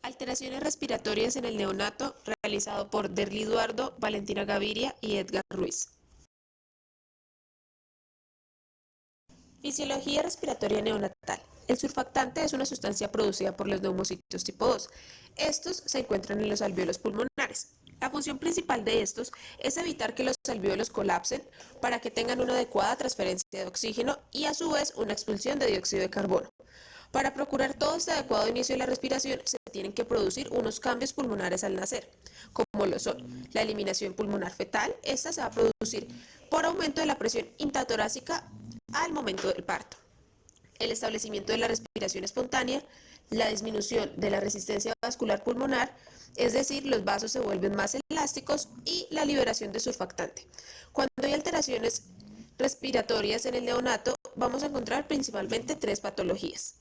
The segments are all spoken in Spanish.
Alteraciones respiratorias en el neonato, realizado por Derly Duardo, Valentina Gaviria y Edgar Ruiz. Fisiología respiratoria neonatal. El surfactante es una sustancia producida por los neumocitos tipo 2. Estos se encuentran en los alvéolos pulmonares. La función principal de estos es evitar que los alvéolos colapsen para que tengan una adecuada transferencia de oxígeno y a su vez una expulsión de dióxido de carbono. Para procurar todo este adecuado inicio de la respiración, se tienen que producir unos cambios pulmonares al nacer, como lo son la eliminación pulmonar fetal. Esta se va a producir por aumento de la presión intratorácica al momento del parto, el establecimiento de la respiración espontánea, la disminución de la resistencia vascular pulmonar, es decir, los vasos se vuelven más elásticos, y la liberación de surfactante. Cuando hay alteraciones respiratorias en el neonato, vamos a encontrar principalmente tres patologías.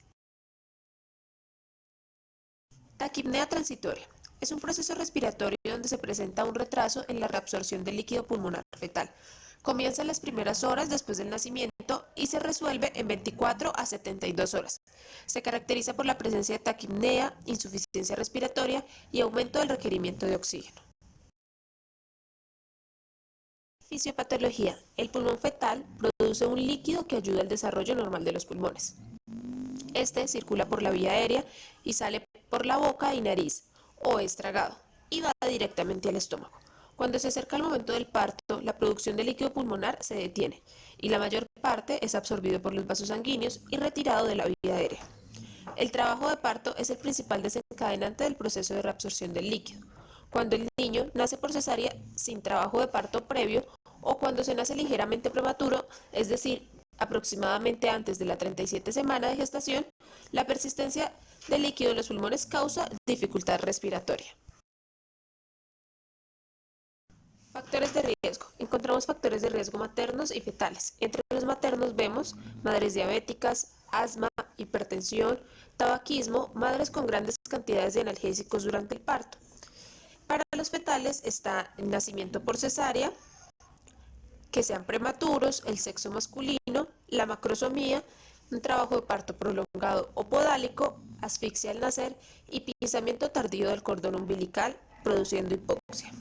Taquipnea transitoria. Es un proceso respiratorio donde se presenta un retraso en la reabsorción del líquido pulmonar fetal. Comienza en las primeras horas después del nacimiento y se resuelve en 24 a 72 horas. Se caracteriza por la presencia de taquipnea, insuficiencia respiratoria y aumento del requerimiento de oxígeno. Fisiopatología. El pulmón fetal produce un líquido que ayuda al desarrollo normal de los pulmones. Este circula por la vía aérea y sale por la boca y nariz, o es tragado, y va directamente al estómago. Cuando se acerca el momento del parto, la producción de líquido pulmonar se detiene y la mayor parte es absorbido por los vasos sanguíneos y retirado de la vía aérea. El trabajo de parto es el principal desencadenante del proceso de reabsorción del líquido. Cuando el niño nace por cesárea sin trabajo de parto previo, o cuando se nace ligeramente prematuro, es decir, aproximadamente antes de la 37 semana de gestación, la persistencia del líquido en los pulmones causa dificultad respiratoria. Factores de riesgo. Encontramos factores de riesgo maternos y fetales. Entre los maternos vemos madres diabéticas, asma, hipertensión, tabaquismo, madres con grandes cantidades de analgésicos durante el parto. Para los fetales está el nacimiento por cesárea, que sean prematuros, el sexo masculino, la macrosomía, un trabajo de parto prolongado o podálico, asfixia al nacer y pinzamiento tardío del cordón umbilical, produciendo hipoxia.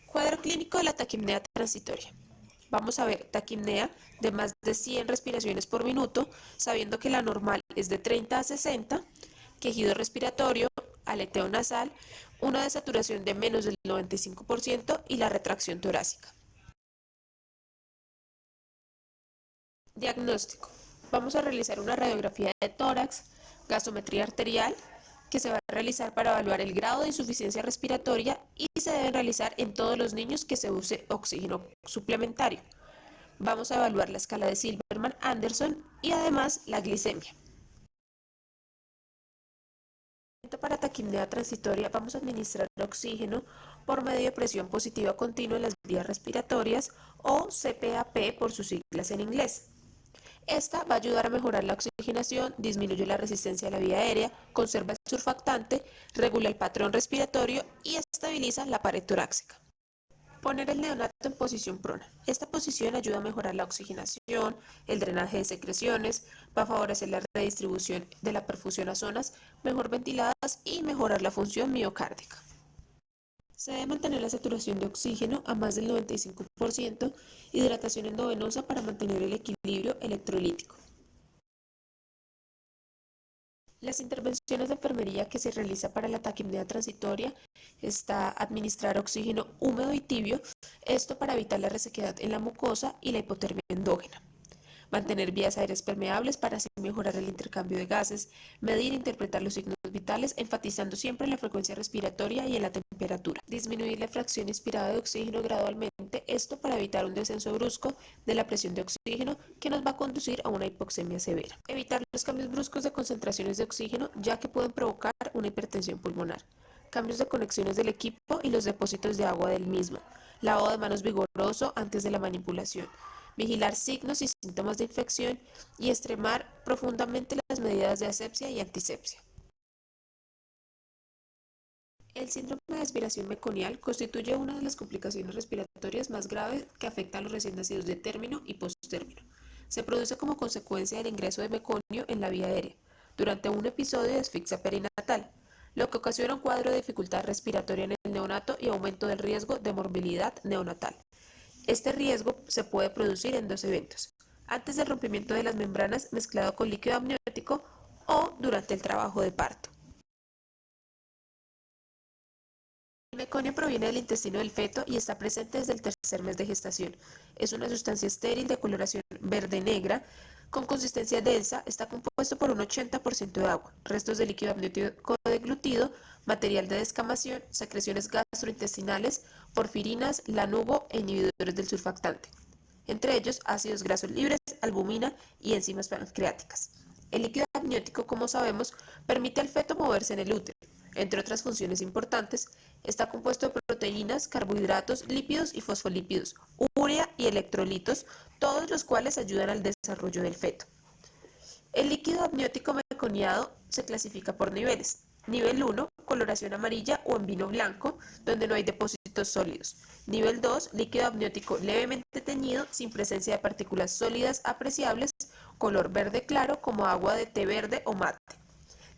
Cuadro clínico de la taquipnea transitoria. Vamos a ver taquipnea de más de 100 respiraciones por minuto, sabiendo que la normal es de 30 a 60, quejido respiratorio, aleteo nasal, una desaturación de menos del 95% y la retracción torácica. Diagnóstico. Vamos a realizar una radiografía de tórax, gasometría arterial, que se va a realizar para evaluar el grado de insuficiencia respiratoria y se debe realizar en todos los niños que se use oxígeno suplementario. Vamos a evaluar la escala de Silverman-Anderson y además la glicemia. Para taquipnea transitoria vamos a administrar oxígeno por medio de presión positiva continua en las vías respiratorias, o CPAP por sus siglas en inglés. Esta va a ayudar a mejorar la oxigenación, disminuye la resistencia a la vía aérea, conserva el surfactante, regula el patrón respiratorio y estabiliza la pared torácica. Poner el neonato en posición prona. Esta posición ayuda a mejorar la oxigenación, el drenaje de secreciones, va a favorecer la redistribución de la perfusión a zonas mejor ventiladas y mejorar la función miocárdica. Se debe mantener la saturación de oxígeno a más del 95%, hidratación endovenosa para mantener el equilibrio electrolítico. Las intervenciones de enfermería que se realiza para la taquipnea transitoria está administrar oxígeno húmedo y tibio, esto para evitar la resequedad en la mucosa y la hipotermia endógena. Mantener vías aéreas permeables para así mejorar el intercambio de gases, medir e interpretar los signos vitales, enfatizando siempre en la frecuencia respiratoria y en la temperatura. Disminuir la fracción inspirada de oxígeno gradualmente, esto para evitar un descenso brusco de la presión de oxígeno que nos va a conducir a una hipoxemia severa. Evitar los cambios bruscos de concentraciones de oxígeno, ya que pueden provocar una hipertensión pulmonar. Cambios de conexiones del equipo y los depósitos de agua del mismo. Lavado de manos vigoroso antes de la manipulación. Vigilar signos y síntomas de infección y extremar profundamente las medidas de asepsia y antisepsia. El síndrome de aspiración meconial constituye una de las complicaciones respiratorias más graves que afecta a los recién nacidos de término y posttérmino. Se produce como consecuencia del ingreso de meconio en la vía aérea. durante un episodio de asfixia perinatal, lo que ocasiona un cuadro de dificultad respiratoria en el neonato y aumento del riesgo de morbilidad neonatal. Este riesgo se puede producir en dos eventos: antes del rompimiento de las membranas mezclado con líquido amniótico o durante el trabajo de parto. El meconio proviene del intestino del feto y está presente desde el tercer mes de gestación. Es una sustancia estéril de coloración verde-negra con consistencia densa. Está compuesto por un 80% de agua, restos de líquido amniótico deglutido, material de descamación, secreciones gastrointestinales, porfirinas, lanugo e inhibidores del surfactante, entre ellos ácidos grasos libres, albumina y enzimas pancreáticas. El líquido amniótico, como sabemos, permite al feto moverse en el útero. Entre otras funciones importantes, está compuesto de proteínas, carbohidratos, lípidos y fosfolípidos, urea y electrolitos, todos los cuales ayudan al desarrollo del feto. El líquido amniótico meconiado se clasifica por niveles. Nivel 1, coloración amarilla o en vino blanco, donde no hay depósitos sólidos. Nivel 2, líquido amniótico levemente teñido, sin presencia de partículas sólidas apreciables, color verde claro como agua de té verde o mate.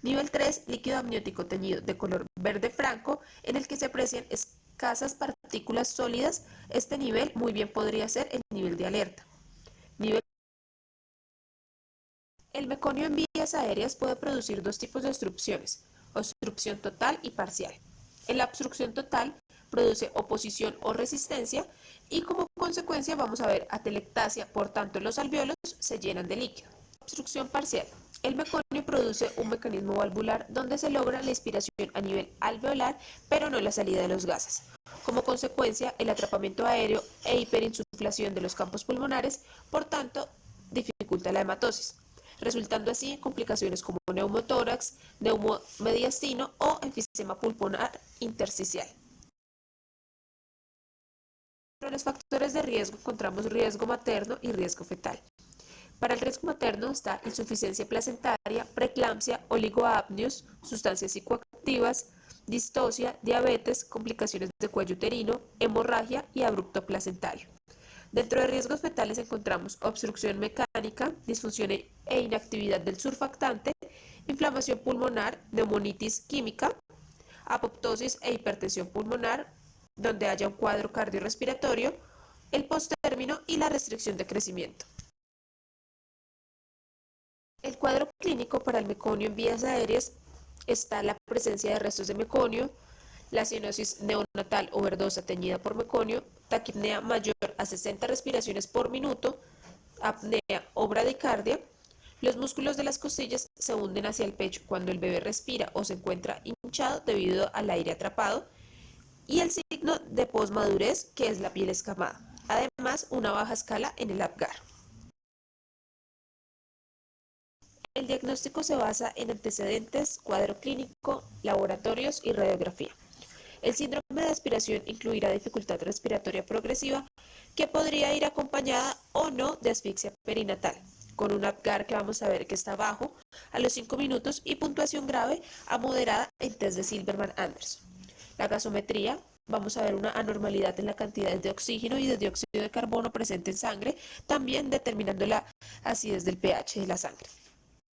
Nivel 3, líquido amniótico teñido de color verde franco, en el que se aprecian escasas partículas sólidas. Este nivel muy bien podría ser el nivel de alerta. Nivel El meconio en vías aéreas puede producir dos tipos de obstrucciones: obstrucción total y parcial. En la obstrucción total produce oposición o resistencia y como consecuencia vamos a ver atelectasia, por tanto los alvéolos se llenan de líquido. Obstrucción parcial. El meconio produce un mecanismo valvular donde se logra la inspiración a nivel alveolar, pero no la salida de los gases. Como consecuencia, el atrapamiento aéreo e hiperinsuflación de los campos pulmonares, por tanto, dificulta la hematosis, resultando así en complicaciones como neumotórax, neumomediastino o enfisema pulmonar intersticial. Entre los factores de riesgo encontramos riesgo materno y riesgo fetal. Para el riesgo materno está insuficiencia placentaria, preeclampsia, oligoapnios, sustancias psicoactivas, distocia, diabetes, complicaciones de cuello uterino, hemorragia y abrupto placentario. Dentro de riesgos fetales encontramos obstrucción mecánica, disfunción e inactividad del surfactante, inflamación pulmonar, neumonitis química, apoptosis e hipertensión pulmonar, donde haya un cuadro cardiorrespiratorio, el postérmino y la restricción de crecimiento. El cuadro clínico para el meconio en vías aéreas está la presencia de restos de meconio, la cianosis neonatal o verdosa teñida por meconio, taquipnea mayor a 60 respiraciones por minuto, apnea o bradicardia. Los músculos de las costillas se hunden hacia el pecho cuando el bebé respira o se encuentra hinchado debido al aire atrapado, y el signo de posmadurez, que es la piel escamada. Además, una baja escala en el Apgar. El diagnóstico se basa en antecedentes, cuadro clínico, laboratorios y radiografía. El síndrome de aspiración incluirá dificultad respiratoria progresiva, que podría ir acompañada o no de asfixia perinatal, con un Apgar que vamos a ver que está bajo a los 5 minutos y puntuación grave a moderada en test de Silberman-Anderson. La gasometría, vamos a ver una anormalidad en la cantidad de oxígeno y de dióxido de carbono presente en sangre, también determinando la acidez del pH de la sangre.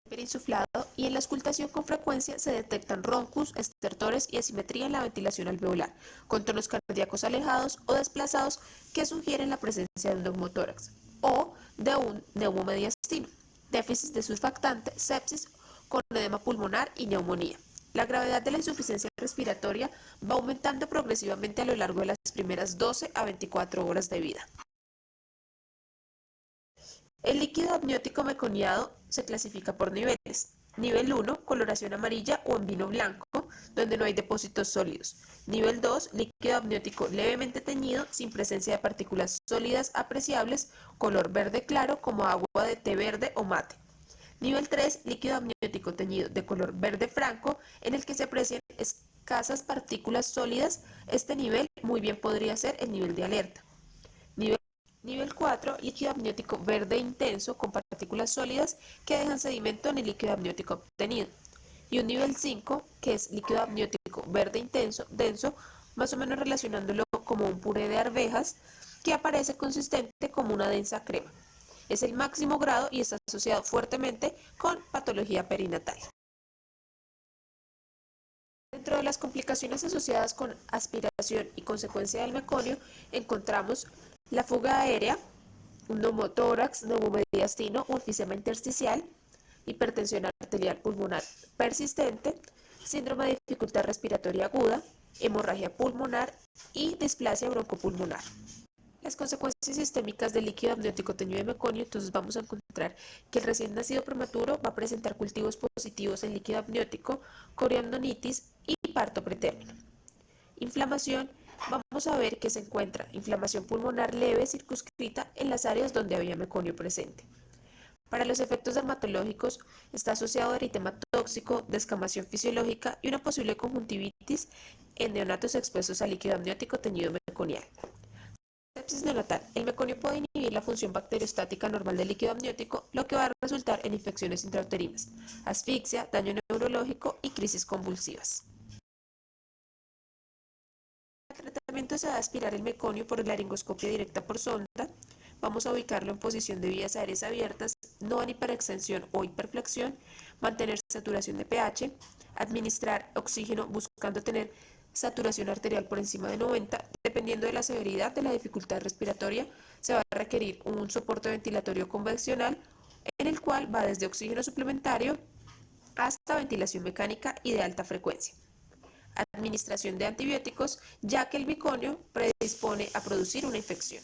Hiperinsuflado, y en la auscultación con frecuencia se detectan roncus, estertores y asimetría en la ventilación alveolar, con tonos cardíacos alejados o desplazados que sugieren la presencia de un neumotórax o de un neumomediastino, déficit de surfactante, sepsis con edema pulmonar y neumonía. La gravedad de la insuficiencia respiratoria va aumentando progresivamente a lo largo de las primeras 12 a 24 horas de vida. El líquido amniótico meconiado se clasifica por niveles. Nivel 1, coloración amarilla o en vino blanco, donde no hay depósitos sólidos. Nivel 2, líquido amniótico levemente teñido, sin presencia de partículas sólidas apreciables, color verde claro como agua de té verde o mate. Nivel 3, líquido amniótico teñido de color verde franco, en el que se aprecian escasas partículas sólidas. Este nivel muy bien podría ser el nivel de alerta. Nivel 4, líquido amniótico verde intenso con partículas sólidas que dejan sedimento en el líquido amniótico obtenido. Y un nivel 5, que es líquido amniótico verde intenso, denso, más o menos relacionándolo como un puré de arvejas, que aparece consistente como una densa crema. Es el máximo grado y está asociado fuertemente con patología perinatal. Dentro de las complicaciones asociadas con aspiración y consecuencia del meconio encontramos la fuga aérea, un neumotórax, neumomediastino o enfisema intersticial, hipertensión arterial pulmonar persistente, síndrome de dificultad respiratoria aguda, hemorragia pulmonar y displasia broncopulmonar. Las consecuencias sistémicas del líquido amniótico teñido de meconio, entonces vamos a encontrar que el recién nacido prematuro va a presentar cultivos positivos en líquido amniótico, coriandonitis y parto pretérmino. Inflamación, vamos a ver que se encuentra inflamación pulmonar leve circunscrita en las áreas donde había meconio presente. Para los efectos dermatológicos está asociado a eritema tóxico, descamación fisiológica y una posible conjuntivitis en neonatos expuestos al líquido amniótico teñido meconial. Sepsis neonatal. El meconio puede inhibir la función bacteriostática normal del líquido amniótico, lo que va a resultar en infecciones intrauterinas, asfixia, daño neurológico y crisis convulsivas. El tratamiento se va a aspirar el meconio por laringoscopia directa por sonda. Vamos a ubicarlo en posición de vías aéreas abiertas, no en hiperextensión o hiperflexión, mantener saturación de pH, administrar oxígeno buscando tener saturación arterial por encima de 90. Dependiendo de la severidad de la dificultad respiratoria, se va a requerir un soporte ventilatorio convencional en el cual va desde oxígeno suplementario hasta ventilación mecánica y de alta frecuencia. Administración de antibióticos, ya que el meconio predispone a producir una infección.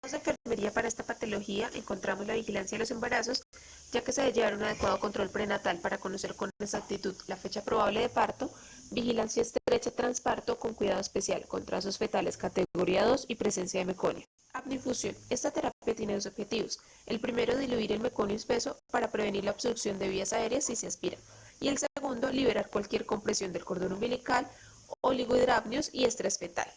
En la enfermería para esta patología encontramos la vigilancia de los embarazos, ya que se debe llevar un adecuado control prenatal para conocer con exactitud la fecha probable de parto, vigilancia estrecha transparto con cuidado especial con trazos fetales categoría 2 y presencia de meconio. Apneinfusión. Esta terapia tiene dos objetivos. El primero, diluir el meconio espeso para prevenir la obstrucción de vías aéreas si se aspira. Y el segundo, liberar cualquier compresión del cordón umbilical, oligohidramnios y estrés fetal.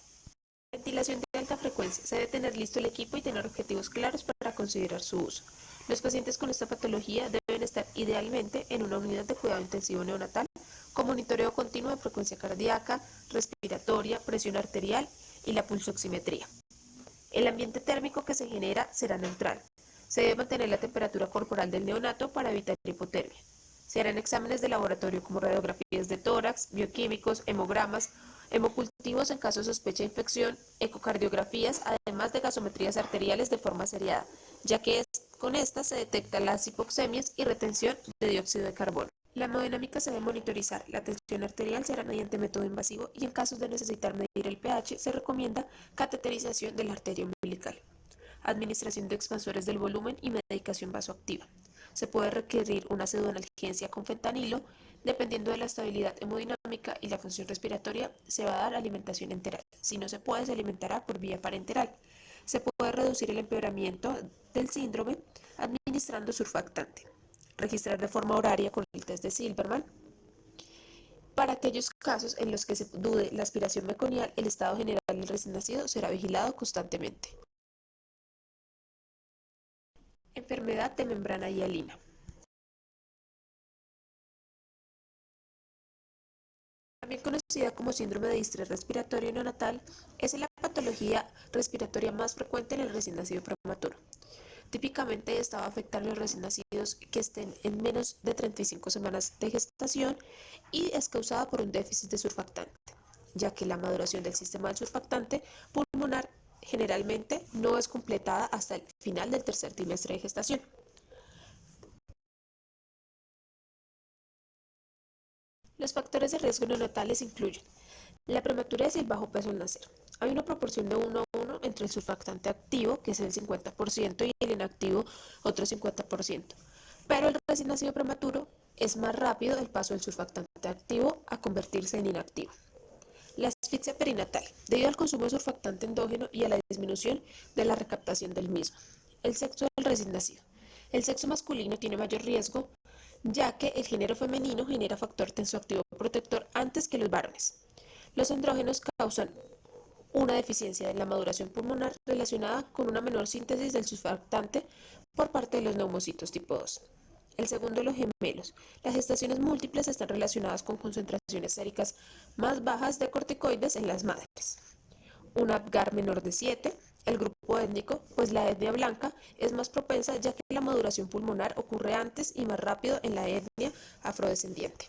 Ventilación de alta frecuencia. Se debe tener listo el equipo y tener objetivos claros para considerar su uso. Los pacientes con esta patología deben estar idealmente en una unidad de cuidado intensivo neonatal con monitoreo continuo de frecuencia cardíaca, respiratoria, presión arterial y la pulsoximetría. El ambiente térmico que se genera será neutral. Se debe mantener la temperatura corporal del neonato para evitar hipotermia. Se harán exámenes de laboratorio como radiografías de tórax, bioquímicos, hemogramas, hemocultivos en caso de sospecha de infección, ecocardiografías, además de gasometrías arteriales de forma seriada, ya que con estas se detectan las hipoxemias y retención de dióxido de carbono. La hemodinámica se debe monitorizar. La tensión arterial será mediante método invasivo y en casos de necesitar medir el pH se recomienda cateterización de la arteria umbilical. Administración de expansores del volumen y medicación vasoactiva. Se puede requerir una pseudoanalgesia con fentanilo. Dependiendo de la estabilidad hemodinámica y la función respiratoria, se va a dar alimentación enteral. Si no se puede, se alimentará por vía parenteral. Se puede reducir el empeoramiento del síndrome administrando surfactante. Registrar de forma horaria con el test de Silberman. Para aquellos casos en los que se dude la aspiración meconial, el estado general del recién nacido será vigilado constantemente. Enfermedad de membrana hialina. También conocida como síndrome de distrés respiratorio neonatal, es la patología respiratoria más frecuente en el recién nacido prematuro. Típicamente esta va a afectar a los recién nacidos que estén en menos de 35 semanas de gestación y es causada por un déficit de surfactante, ya que la maduración del sistema del surfactante pulmonar generalmente no es completada hasta el final del tercer trimestre de gestación. Los factores de riesgo neonatales incluyen la prematurez y el bajo peso al nacer. Hay una proporción de 1 a 1 entre el surfactante activo, que es el 50%, y el inactivo, otro 50%. Pero el recién nacido prematuro es más rápido el paso del surfactante activo a convertirse en inactivo. La asfixia perinatal, debido al consumo de surfactante endógeno y a la disminución de la recaptación del mismo. El sexo del recién nacido. El sexo masculino tiene mayor riesgo, ya que el género femenino genera factor tensoactivo protector antes que los varones. Los andrógenos causan una deficiencia en la maduración pulmonar relacionada con una menor síntesis del surfactante por parte de los neumocitos tipo 2. El segundo, los gemelos. Las gestaciones múltiples están relacionadas con concentraciones séricas más bajas de corticoides en las madres. Un Apgar menor de 7. El grupo étnico, pues la etnia blanca es más propensa ya que la maduración pulmonar ocurre antes y más rápido en la etnia afrodescendiente.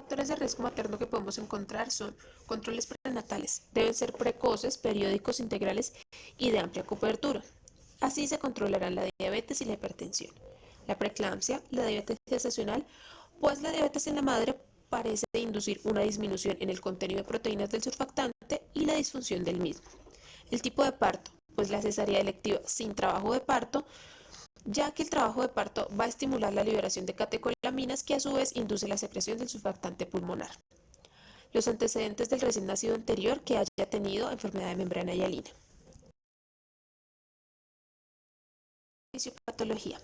factores de riesgo materno que podemos encontrar son controles prenatales. Deben ser precoces, periódicos, integrales y de amplia cobertura. Así se controlarán la diabetes y la hipertensión, la preeclampsia, la diabetes gestacional, pues la diabetes en la madre parece inducir una disminución en el contenido de proteínas del surfactante y la disfunción del mismo. El tipo de parto, pues la cesárea electiva sin trabajo de parto, ya que el trabajo de parto va a estimular la liberación de catecolaminas que a su vez induce la secreción del surfactante pulmonar. Los antecedentes del recién nacido anterior que haya tenido enfermedad de membrana hialina. Fisiopatología.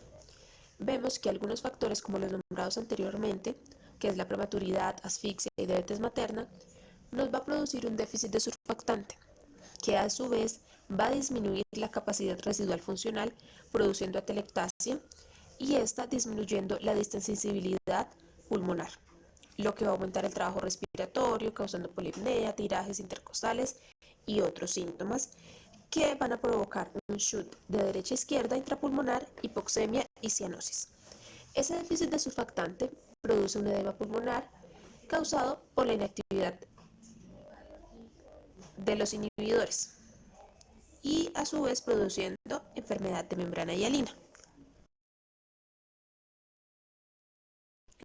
Vemos que algunos factores como los nombrados anteriormente, que es la prematuridad, asfixia y diabetes materna, nos va a producir un déficit de surfactante, que a su vez va a disminuir la capacidad residual funcional, produciendo atelectasia y esta disminuyendo la distensibilidad pulmonar, lo que va a aumentar el trabajo respiratorio, causando polipnea, tirajes intercostales y otros síntomas que van a provocar un shoot de derecha a izquierda intrapulmonar, hipoxemia y cianosis. Ese déficit de surfactante produce un edema pulmonar causado por la inactividad de los inhibidores y a su vez produciendo enfermedad de membrana hialina.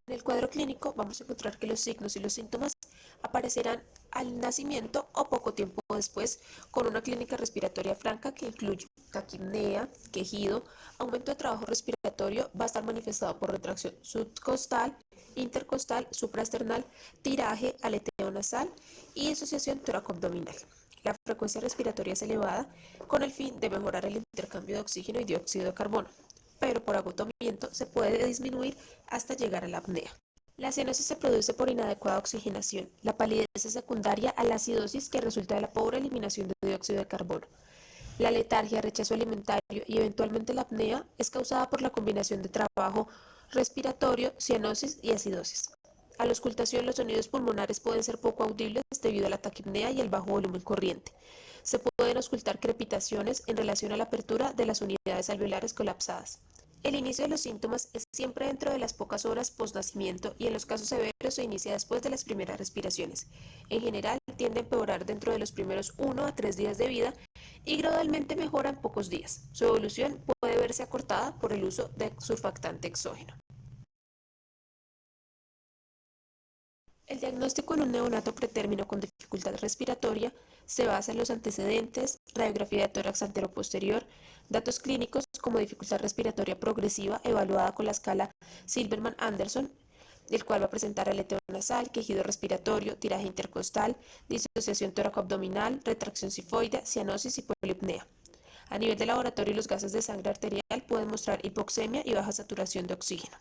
En el cuadro clínico vamos a encontrar que los signos y los síntomas aparecerán al nacimiento o poco tiempo después con una clínica respiratoria franca que incluye taquipnea, quejido, aumento de trabajo respiratorio, va a estar manifestado por retracción subcostal, intercostal, supraesternal, tiraje, aleteo nasal y disociación toracoabdominal. La frecuencia respiratoria es elevada con el fin de mejorar el intercambio de oxígeno y dióxido de carbono, pero por agotamiento se puede disminuir hasta llegar a la apnea. La cianosis se produce por inadecuada oxigenación. La palidez es secundaria a la acidosis que resulta de la pobre eliminación de dióxido de carbono. La letargia, rechazo alimentario y eventualmente la apnea es causada por la combinación de trabajo respiratorio, cianosis y acidosis. A la auscultación, los sonidos pulmonares pueden ser poco audibles debido a la taquipnea y el bajo volumen corriente. Se pueden auscultar crepitaciones en relación a la apertura de las unidades alveolares colapsadas. El inicio de los síntomas es siempre dentro de las pocas horas postnacimiento y en los casos severos se inicia después de las primeras respiraciones. En general, tiende a empeorar dentro de los primeros 1 a 3 días de vida y gradualmente mejora en pocos días. Su evolución puede verse acortada por el uso de surfactante exógeno. El diagnóstico en un neonato pretérmino con dificultad respiratoria se basa en los antecedentes, radiografía de tórax anteroposterior, datos clínicos como dificultad respiratoria progresiva evaluada con la escala Silberman-Anderson, el cual va a presentar aleteo nasal, quejido respiratorio, tiraje intercostal, disociación toracoabdominal, retracción sifoidea, cianosis y polipnea. A nivel de laboratorio, los gases de sangre arterial pueden mostrar hipoxemia y baja saturación de oxígeno.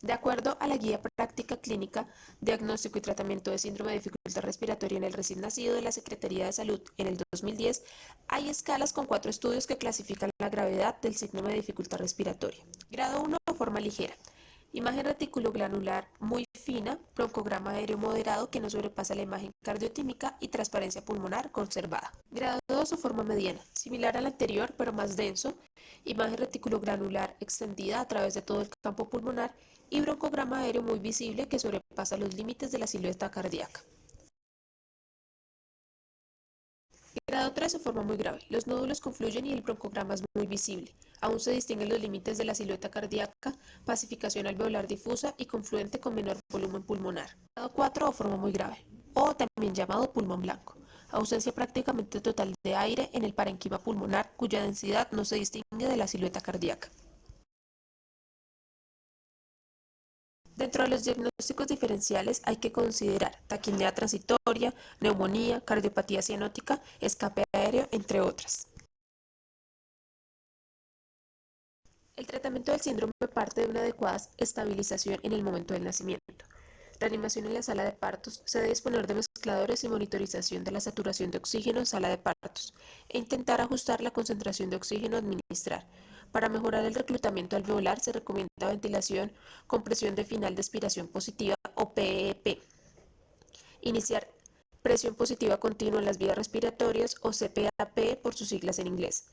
De acuerdo a la Guía Práctica Clínica, Diagnóstico y Tratamiento de Síndrome de Dificultad Respiratoria en el Recién Nacido de la Secretaría de Salud en el 2010, hay escalas con 4 estudios que clasifican la gravedad del síndrome de dificultad respiratoria. Grado 1, forma ligera. Imagen reticulogranular muy fina, broncograma aéreo moderado que no sobrepasa la imagen cardiotímica y transparencia pulmonar conservada. Grado 2 o forma mediana, similar al anterior pero más denso, imagen reticulogranular extendida a través de todo el campo pulmonar y broncograma aéreo muy visible que sobrepasa los límites de la silueta cardíaca. Grado 3 o forma muy grave. Los nódulos confluyen y el broncograma es muy visible. Aún se distinguen los límites de la silueta cardíaca, pacificación alveolar difusa y confluente con menor volumen pulmonar. Grado 4 o forma muy grave, o también llamado pulmón blanco. Ausencia prácticamente total de aire en el parenquima pulmonar, cuya densidad no se distingue de la silueta cardíaca. Dentro de los diagnósticos diferenciales hay que considerar taquipnea transitoria, neumonía, cardiopatía cianótica, escape aéreo, entre otras. El tratamiento del síndrome parte de una adecuada estabilización en el momento del nacimiento. Reanimación en la sala de partos. Se debe disponer de mezcladores y monitorización de la saturación de oxígeno en sala de partos e intentar ajustar la concentración de oxígeno a administrar. Para mejorar el reclutamiento alveolar se recomienda ventilación con presión de final de expiración positiva o PEP. Iniciar presión positiva continua en las vías respiratorias o CPAP por sus siglas en inglés.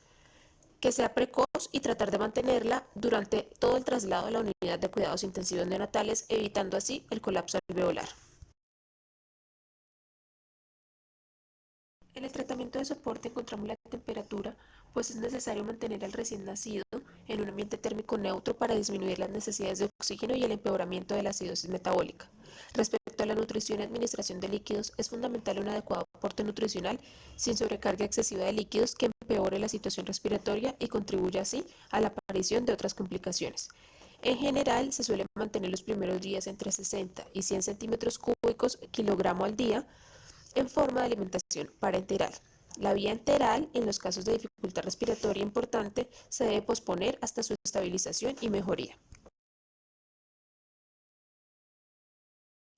Que sea precoz tos y tratar de mantenerla durante todo el traslado a la unidad de cuidados intensivos neonatales, evitando así el colapso alveolar. En el tratamiento de soporte encontramos la temperatura, pues es necesario mantener al recién nacido en un ambiente térmico neutro para disminuir las necesidades de oxígeno y el empeoramiento de la acidosis metabólica. Respecto a la nutrición y administración de líquidos, es fundamental un adecuado aporte nutricional sin sobrecarga excesiva de líquidos que empeore la situación respiratoria y contribuya así a la aparición de otras complicaciones. En general, se suele mantener los primeros días entre 60 y 100 centímetros cúbicos kilogramo al día, en forma de alimentación parenteral. La vía enteral, en los casos de dificultad respiratoria importante, se debe posponer hasta su estabilización y mejoría.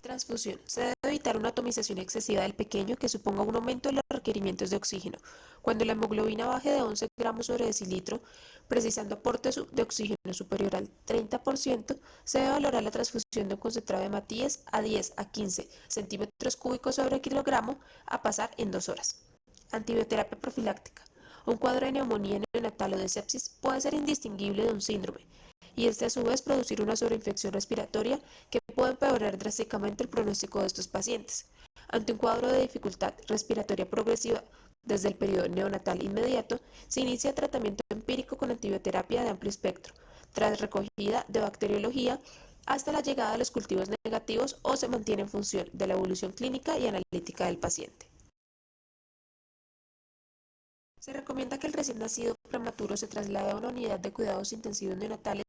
Transfusión. Se debe evitar una atomización excesiva del pequeño que suponga un aumento de los requerimientos de oxígeno. Cuando la hemoglobina baje de 11 gramos sobre decilitro, precisando aporte de oxígeno superior al 30%, se debe valorar la transfusión de un concentrado de Matías a 10 a 15 centímetros cúbicos sobre kilogramo a pasar en 2 horas. Antibioterapia profiláctica. Un cuadro de neumonía neonatal o de sepsis puede ser indistinguible de un síndrome, y este a su vez producir una sobreinfección respiratoria que puede empeorar drásticamente el pronóstico de estos pacientes. Ante un cuadro de dificultad respiratoria progresiva desde el periodo neonatal inmediato, se inicia tratamiento empírico con antibioterapia de amplio espectro, tras recogida de bacteriología hasta la llegada de los cultivos negativos o se mantiene en función de la evolución clínica y analítica del paciente. Se recomienda que el recién nacido prematuro se traslade a una unidad de cuidados intensivos neonatales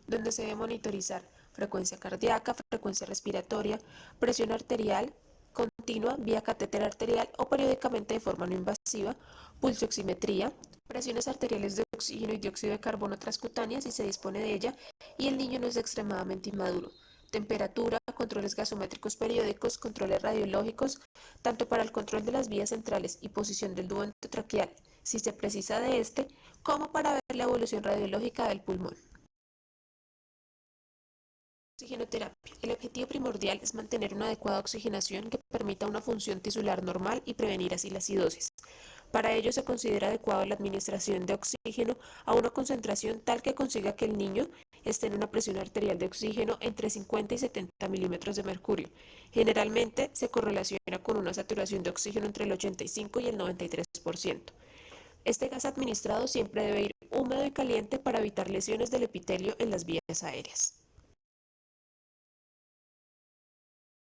donde se debe monitorizar frecuencia cardíaca, frecuencia respiratoria, presión arterial continua vía catéter arterial o periódicamente de forma no invasiva, pulsioximetría, presiones arteriales de oxígeno y dióxido de carbono transcutánea si se dispone de ella y el niño no es extremadamente inmaduro. Temperatura, controles gasométricos periódicos, controles radiológicos, tanto para el control de las vías centrales y posición del ducto traqueal si se precisa de este, como para ver la evolución radiológica del pulmón. Oxigenoterapia. El objetivo primordial es mantener una adecuada oxigenación que permita una función tisular normal y prevenir así la acidosis. Para ello se considera adecuado la administración de oxígeno a una concentración tal que consiga que el niño esté en una presión arterial de oxígeno entre 50 y 70 milímetros de mercurio. Generalmente se correlaciona con una saturación de oxígeno entre el 85 y el 93%. Este gas administrado siempre debe ir húmedo y caliente para evitar lesiones del epitelio en las vías aéreas.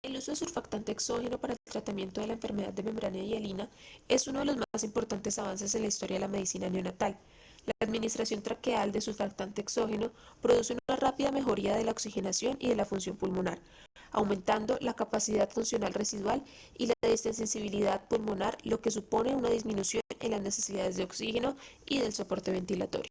El uso de surfactante exógeno para el tratamiento de la enfermedad de membrana hialina es uno de los más importantes avances en la historia de la medicina neonatal. La administración traqueal de surfactante exógeno produce una rápida mejoría de la oxigenación y de la función pulmonar, aumentando la capacidad funcional residual y la distensibilidad pulmonar, lo que supone una disminución en las necesidades de oxígeno y del soporte ventilatorio.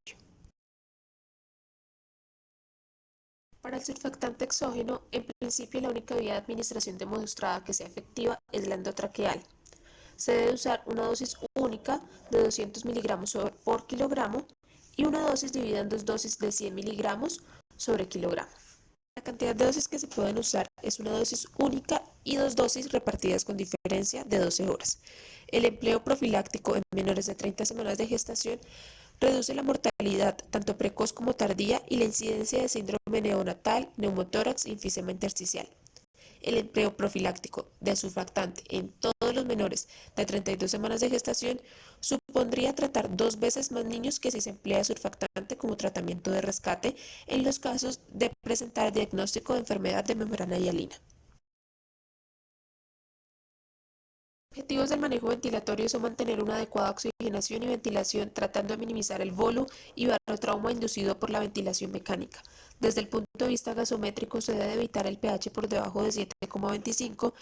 Para el surfactante exógeno, en principio la única vía de administración demostrada que sea efectiva es la endotraqueal. Se debe usar una dosis única de 200 miligramos por kilogramo y una dosis dividida en dos dosis de 100 miligramos sobre kilogramo. La cantidad de dosis que se pueden usar es una dosis única y dos dosis repartidas con diferencia de 12 horas. El empleo profiláctico en menores de 30 semanas de gestación reduce la mortalidad tanto precoz como tardía y la incidencia de síndrome neonatal, neumotórax y enfisema intersticial. El empleo profiláctico de surfactante en todos los menores de 32 semanas de gestación supondría tratar 2 veces más niños que si se emplea surfactante como tratamiento de rescate en los casos de presentar diagnóstico de enfermedad de membrana hialina. Objetivos del manejo ventilatorio son mantener una adecuada oxigenación y ventilación, tratando de minimizar el volo y barotrauma inducido por la ventilación mecánica. Desde el punto de vista gasométrico, se debe evitar el pH por debajo de 7,25.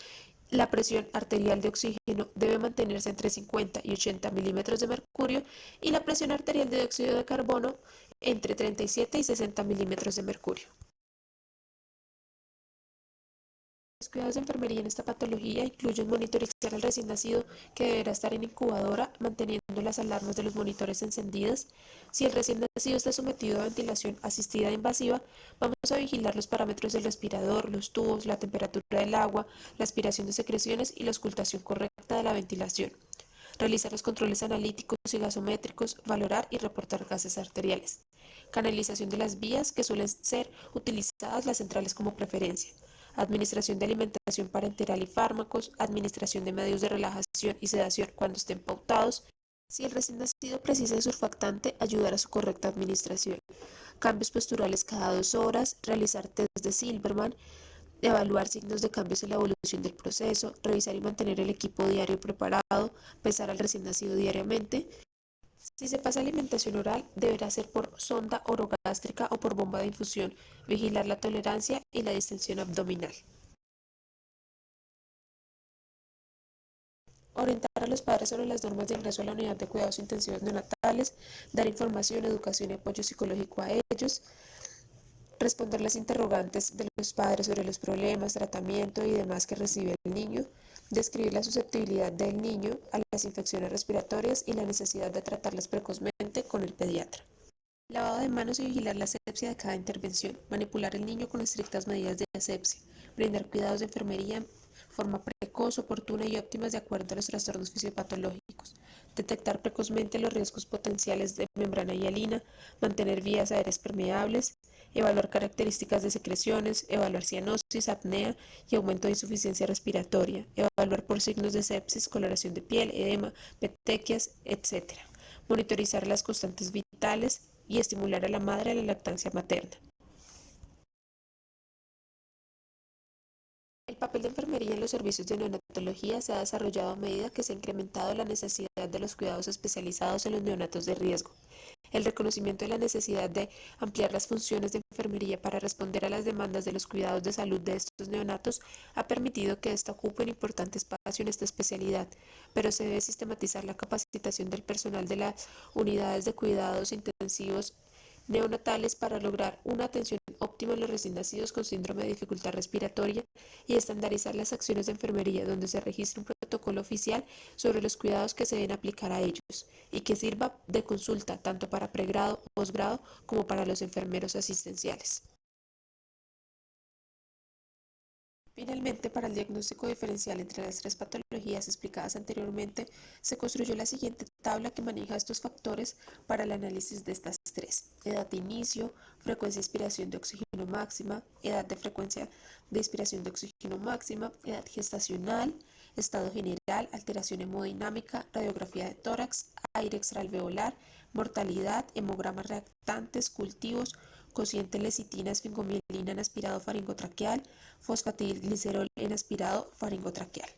La presión arterial de oxígeno debe mantenerse entre 50 y 80 milímetros de mercurio y la presión arterial de dióxido de carbono entre 37 y 60 milímetros de mercurio. Los cuidados de enfermería en esta patología incluyen monitorizar al recién nacido que deberá estar en incubadora manteniendo las alarmas de los monitores encendidas. Si el recién nacido está sometido a ventilación asistida invasiva, vamos a vigilar los parámetros del respirador, los tubos, la temperatura del agua, la aspiración de secreciones y la auscultación correcta de la ventilación. realizar los controles analíticos y gasométricos, valorar y reportar gases arteriales, canalización de las vías que suelen ser utilizadas las centrales como preferencia, administración de alimentación parenteral y fármacos, administración de medios de relajación y sedación cuando estén pautados. Si el recién nacido precisa de surfactante, ayudar a su correcta administración. Cambios posturales cada 2 horas, realizar test de Silverman, evaluar signos de cambios en la evolución del proceso, revisar y mantener el equipo diario preparado, pesar al recién nacido diariamente. Si se pasa alimentación oral, deberá ser por sonda orogástrica o por bomba de infusión, vigilar la tolerancia y la distensión abdominal. Orientar a los padres sobre las normas de ingreso a la unidad de cuidados intensivos neonatales, dar información, educación y apoyo psicológico a ellos, responder las interrogantes de los padres sobre los problemas, tratamiento y demás que recibe el niño, describir la susceptibilidad del niño a las infecciones respiratorias y la necesidad de tratarlas precozmente con el pediatra. Lavado de manos y vigilar la asepsia de cada intervención, manipular el niño con estrictas medidas de asepsia, brindar cuidados de enfermería en forma precoz, oportuna y óptimas de acuerdo a los trastornos fisiopatológicos, detectar precozmente los riesgos potenciales de membrana hialina, mantener vías aéreas permeables, evaluar características de secreciones, evaluar cianosis, apnea y aumento de insuficiencia respiratoria, evaluar por signos de sepsis, coloración de piel, edema, petequias, etc. Monitorizar las constantes vitales y estimular a la madre a la lactancia materna. El papel de enfermería en los servicios de neonatología se ha desarrollado a medida que se ha incrementado la necesidad de los cuidados especializados en los neonatos de riesgo. El reconocimiento de la necesidad de ampliar las funciones de enfermería para responder a las demandas de los cuidados de salud de estos neonatos ha permitido que ésta ocupe un importante espacio en esta especialidad, pero se debe sistematizar la capacitación del personal de las unidades de cuidados intensivos neonatales para lograr una atención óptima en los recién nacidos con síndrome de dificultad respiratoria y estandarizar las acciones de enfermería donde se registre un protocolo oficial sobre los cuidados que se deben aplicar a ellos y que sirva de consulta tanto para pregrado, posgrado como para los enfermeros asistenciales. Finalmente, para el diagnóstico diferencial entre las 3 patologías explicadas anteriormente, se construyó la siguiente tabla que maneja estos factores para el análisis de estas 3: edad de inicio, frecuencia de inspiración de oxígeno máxima, edad de frecuencia de inspiración de oxígeno máxima, edad gestacional, estado general, alteración hemodinámica, radiografía de tórax, aire extraalveolar, mortalidad, hemogramas reactantes, cultivos, cociente lecitina esfingomielina en aspirado faringotraqueal, fosfatidilglicerol en aspirado faringotraqueal.